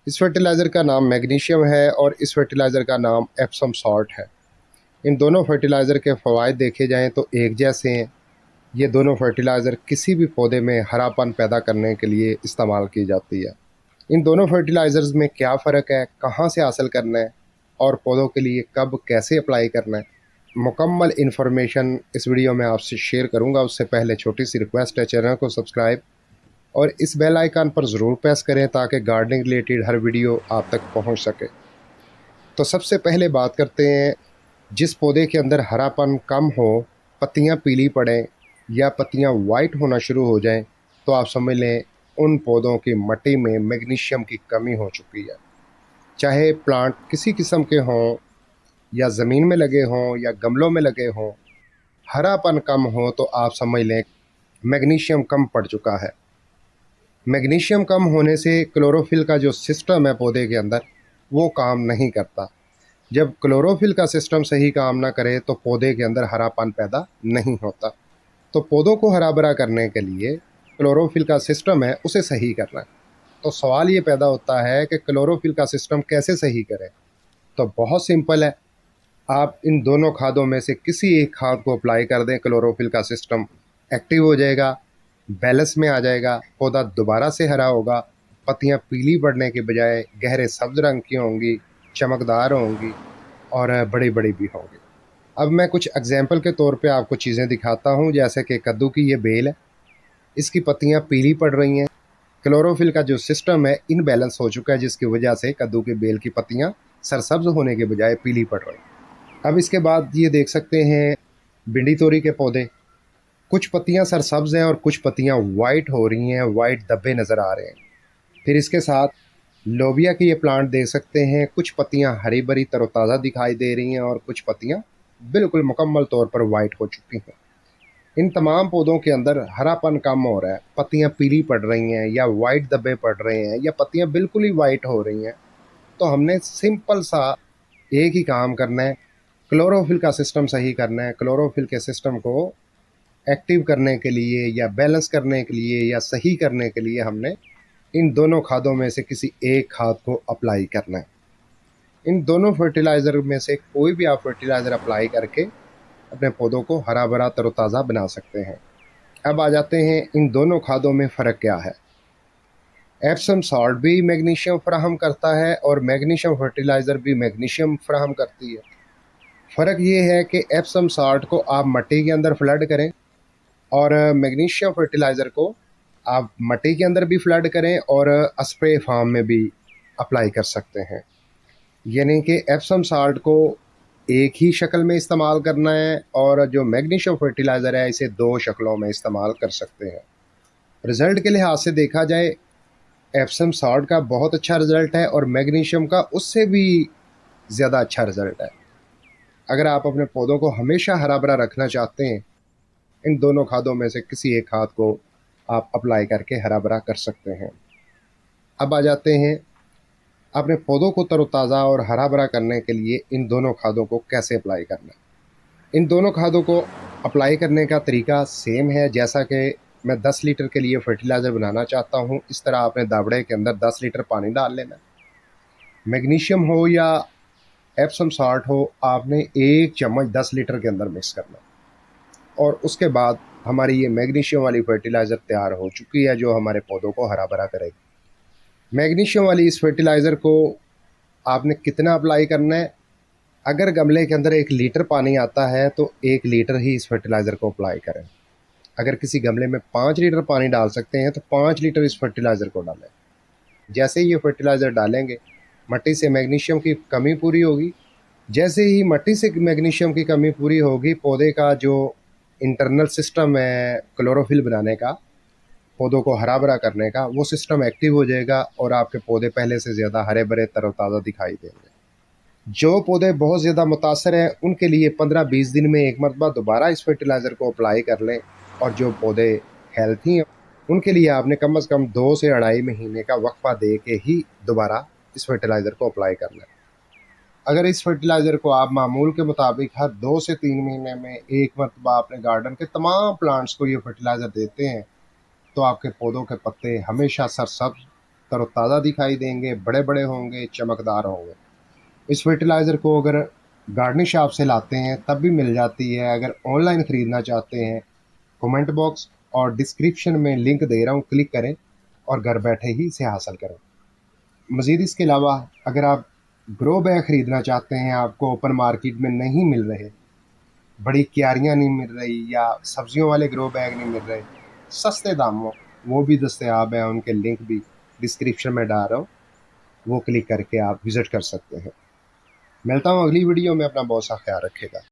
इस फर्टिलाइज़र का नाम मैग्नीशियम है और इस फर्टिलाइज़र का नाम एप्सम सॉल्ट है। इन दोनों फर्टिलाइज़र के फ़वाइद देखे जाएँ तो एक जैसे हैं। ये दोनों फर्टिलाइज़र किसी भी पौधे में हरापन पैदा करने के लिए इस्तेमाल की जाती है। इन दोनों फर्टिलाइज़र्स में क्या फ़र्क है, कहाँ से हासिल करना है और पौधों के लिए कब कैसे अप्लाई करना है, मुकम्मल इन्फॉर्मेशन इस वीडियो में आपसे शेयर करूँगा। उससे पहले छोटी सी रिक्वेस्ट है, चैनल को सब्सक्राइब और इस बेल आइकन पर ज़रूर प्रेस करें ताकि गार्डनिंग रिलेटेड हर वीडियो आप तक पहुंच सके। तो सबसे पहले बात करते हैं, जिस पौधे के अंदर हरापन कम हो, पत्तियां पीली पड़ें या पत्तियां वाइट होना शुरू हो जाएं, तो आप समझ लें उन पौधों की मिट्टी में मैग्नीशियम की कमी हो चुकी है। चाहे प्लांट किसी किस्म के हों या ज़मीन में लगे हों या गमलों में लगे हों, हरापन कम हो तो आप समझ लें मैग्नीशियम कम पड़ चुका है। मैग्नीशियम कम होने से क्लोरोफिल का जो सिस्टम है पौधे के अंदर, वो काम नहीं करता। जब क्लोरोफिल का सिस्टम सही काम ना करे तो पौधे के अंदर हरापन पैदा नहीं होता। तो पौधों को हरा भरा करने के लिए क्लोरोफिल का सिस्टम है उसे सही करना है। तो सवाल ये पैदा होता है कि क्लोरोफिल का सिस्टम कैसे सही करें। तो बहुत सिंपल है, आप इन दोनों खादों में से किसी एक खाद को अप्लाई कर दें, क्लोरोफिल का सिस्टम एक्टिव हो जाएगा, बैलेंस में आ जाएगा, पौधा दोबारा से हरा होगा, पत्तियां पीली पड़ने के बजाय गहरे सब्ज रंग की होंगी, चमकदार होंगी और बड़ी बड़ी भी होंगी। अब मैं कुछ एग्जाम्पल के तौर पे आपको चीज़ें दिखाता हूँ, जैसे कि कद्दू की ये बेल है, इसकी पत्तियां पीली पड़ रही हैं। क्लोरोफिल का जो सिस्टम है इनबैलेंस हो चुका है, जिसकी वजह से कद्दू की बेल की पत्तियां सरसब्ज होने के बजाय पीली पड़ रही हैं। अब इसके बाद ये देख सकते हैं भिंडी तोरी के पौधे, कुछ पत्तियां सरसब्ज हैं और कुछ पत्तियां वाइट हो रही हैं, वाइट धब्बे नज़र आ रहे हैं। फिर इसके साथ लोबिया के ये प्लांट देख सकते हैं, कुछ पत्तियां हरी भरी तरोताज़ा दिखाई दे रही हैं और कुछ पत्तियां बिल्कुल मुकम्मल तौर पर वाइट हो चुकी हैं। इन तमाम पौधों के अंदर हरापन कम हो रहा है, पत्तियां पीली पड़ रही हैं या वाइट धब्बे पड़ रहे हैं या पत्तियां बिल्कुल ही वाइट हो रही हैं। तो हमने सिंपल सा एक ही काम करना है, क्लोरोफिल का सिस्टम सही करना है। क्लोरोफिल के सिस्टम को एक्टिव करने के लिए या बैलेंस करने के लिए या सही करने के लिए हमने इन दोनों खादों में से किसी एक खाद को अप्लाई करना है। इन दोनों फर्टिलाइज़र में से कोई भी आप फर्टिलाइज़र अप्लाई करके अपने पौधों को हरा भरा तरोताज़ा बना सकते हैं। अब आ जाते हैं इन दोनों खादों में फ़र्क क्या है। एप्सम सॉल्ट भी मैग्नीशियम फ्राहम करता है और मैग्नीशियम फर्टिलाइज़र भी मैग्नीशियम फ्राहम करती है। फ़र्क ये है कि एप्सम सॉल्ट को आप मिट्टी के अंदर फ्लड करें और मैग्नीशियम फर्टिलाइज़र को आप मिट्टी के अंदर भी फ्लड करें और स्प्रे फार्म में भी अप्लाई कर सकते हैं। यानी कि एप्सम साल्ट को एक ही शक्ल में इस्तेमाल करना है और जो मैग्नीशियम फर्टिलाइज़र है इसे दो शक्लों में इस्तेमाल कर सकते हैं। रिज़ल्ट के लिहाज से देखा जाए एप्सम साल्ट का बहुत अच्छा रिज़ल्ट है और मैग्नीशियम का उससे भी ज़्यादा अच्छा रिज़ल्ट है। अगर आप अपने पौधों को हमेशा हरा भरा रखना चाहते हैं, इन दोनों खादों में से किसी एक खाद को आप अप्लाई करके हरा भरा कर सकते हैं। अब आ जाते हैं अपने पौधों को तरोताज़ा और हरा भरा करने के लिए इन दोनों खादों को कैसे अप्लाई करना है। इन दोनों खादों को अप्लाई करने का तरीका सेम है, जैसा कि मैं 10 लीटर के लिए फर्टिलाइज़र बनाना चाहता हूँ, इस तरह आपने दावड़े के अंदर 10 लीटर पानी डाल लेना है। मैग्नीशियम हो या एप्सम सॉल्ट हो, आपने 1 चम्मच 10 लीटर के अंदर मिक्स करना है और उसके बाद हमारी ये मैग्नीशियम वाली फर्टिलाइज़र तैयार हो चुकी है, जो हमारे पौधों को हरा भरा करेगी। मैग्नीशियम वाली इस फर्टिलाइज़र को आपने कितना अप्लाई करना है, अगर गमले के अंदर 1 लीटर पानी आता है तो 1 लीटर ही इस फर्टिलाइज़र को अप्लाई करें। अगर किसी गमले में 5 लीटर पानी डाल सकते हैं तो 5 लीटर इस फर्टिलाइज़र को डालें। जैसे ही ये फर्टिलाइज़र डालेंगे, मिट्टी से मैग्नीशियम की कमी पूरी होगी। जैसे ही मिट्टी से मैग्नीशियम की कमी पूरी होगी, पौधे का जो इंटरनल सिस्टम है क्लोरोफिल बनाने का, पौधों को हरा भरा करने का, वो सिस्टम एक्टिव हो जाएगा और आपके पौधे पहले से ज़्यादा हरे भरे तरोताज़ा दिखाई देंगे। जो पौधे बहुत ज़्यादा मुतासर हैं उनके लिए 15-20 दिन में एक मरतबा दोबारा इस फर्टिलाइज़र को अप्लाई कर लें और जो पौधे हेल्थी हैं उनके लिए आपने कम से कम 2 से 2.5 महीने का वक्फा दे के ही दोबारा इस फर्टिलाइज़र को अप्लाई करना है। अगर इस फर्टिलाइज़र को आप मामूल के मुताबिक हर 2 से 3 महीने में एक मरतबा अपने गार्डन के तमाम प्लांट्स को ये फर्टिलाइज़र देते हैं तो आपके पौधों के पत्ते हमेशा सरसब्ज तरोताज़ा दिखाई देंगे, बड़े बड़े होंगे, चमकदार होंगे। इस फर्टिलाइज़र को अगर गार्डनिंग शॉप से लाते हैं तब भी मिल जाती है। अगर ऑनलाइन ख़रीदना चाहते हैं, कमेंट बॉक्स और डिस्क्रिप्शन में लिंक दे रहा हूँ, क्लिक करें और घर बैठे ही इसे हासिल करें। मज़ीद इसके अलावा अगर आप ग्रो बैग ख़रीदना चाहते हैं, आपको ओपन मार्केट में नहीं मिल रहे, बड़ी क्यारियाँ नहीं मिल रही या सब्जियों वाले ग्रो बैग नहीं मिल रहे सस्ते दामों, वो भी दस्तयाब हैं। उनके लिंक भी डिस्क्रिप्शन में डाल रहा हूँ, वो क्लिक करके आप विज़िट कर सकते हैं। मिलता हूँ अगली वीडियो में। अपना बहुत सा ख्याल रखिएगा।